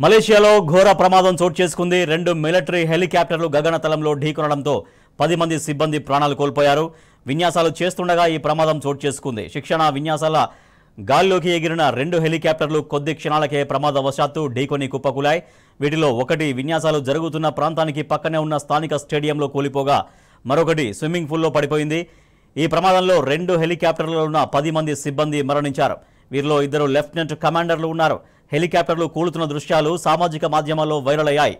మలేషియాలో ఘోర ప్రమాదం చోటు చేసుకుంది. 2 మిలిటరీ హెలికాప్టర్లు గగనతలంలో ఢీకొనడంతో 10 మంది సిబ్బంది ప్రాణాలు కోల్పోయారు. విన్యాసాలు చేస్తుండగా ఈ ప్రమాదం చోటు చేసుకుంది. శిక్షణ విన్యాసాల గాల్లోకి ఎగిరిన 2 హెలికాప్టర్లు కొద్ది క్షణాలకే ప్రమాదవశాత్తు ఢీకొని కుప్పకూలాయి. వీటిలో ఒకటి విన్యాసాలు జరుగుతున్న ప్రాంతానికి పక్కనే ఉన్న స్థానిక స్టేడియంలో కూలిపోగా మరొకటి స్విమ్మింగ్ పూల్లో పడిపోయింది. ఈ ప్రమాదంలో 2 హెలికాప్టర్లలో ఉన్న 10 మంది సిబ్బంది మరణించారు. వీరిలో 2 లెఫ్టినెంట్ కమాండర్లు ఉన్నారు. హెలికాప్టర్లు కూలుతున్న దృశ్యాలు సామాజిక మాధ్యమాల్లో వైరల్ అయ్యాయి.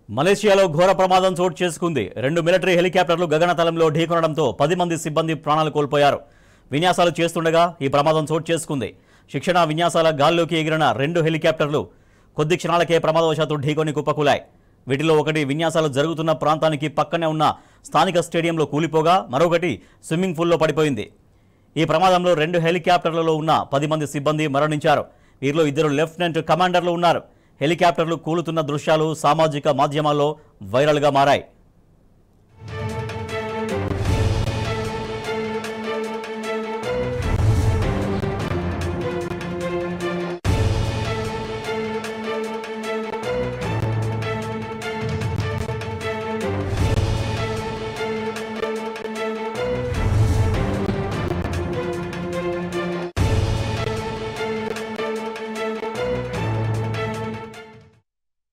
మలేషియాలో ఘోర ప్రమాదం చోటు చేసుకుంది. 2 మిలిటరీ హెలికాప్టర్లు గగనతలంలో ఢీకొనడంతో 10 మంది సిబ్బంది ప్రాణాలు కోల్పోయారు. విన్యాసాలు చేస్తుండగా ఈ ప్రమాదం చోటు చేసుకుంది. శిక్షణ విన్యాసాల గాల్లోకి ఎగిరిన 2 హెలికాప్టర్లు కొద్ది క్షణాలకే ప్రమాదవశాత్తు ఢీకొని కుప్పకూలాయి. వీటిలో ఒకటి విన్యాసాలు జరుగుతున్న ప్రాంతానికి పక్కనే ఉన్న స్థానిక స్టేడియంలో కూలిపోగా మరొకటి స్విమ్మింగ్ పూల్లో పడిపోయింది. ఈ ప్రమాదంలో 2 హెలికాప్టర్లలో ఉన్న 10 మంది సిబ్బంది మరణించారు. వీరిలో 2 లెఫ్టినెంట్ కమాండర్లు ఉన్నారు. హెలికాప్టర్లు కూలుతున్న దృశ్యాలు సామాజిక మాధ్యమాల్లో వైరల్గా మారాయి.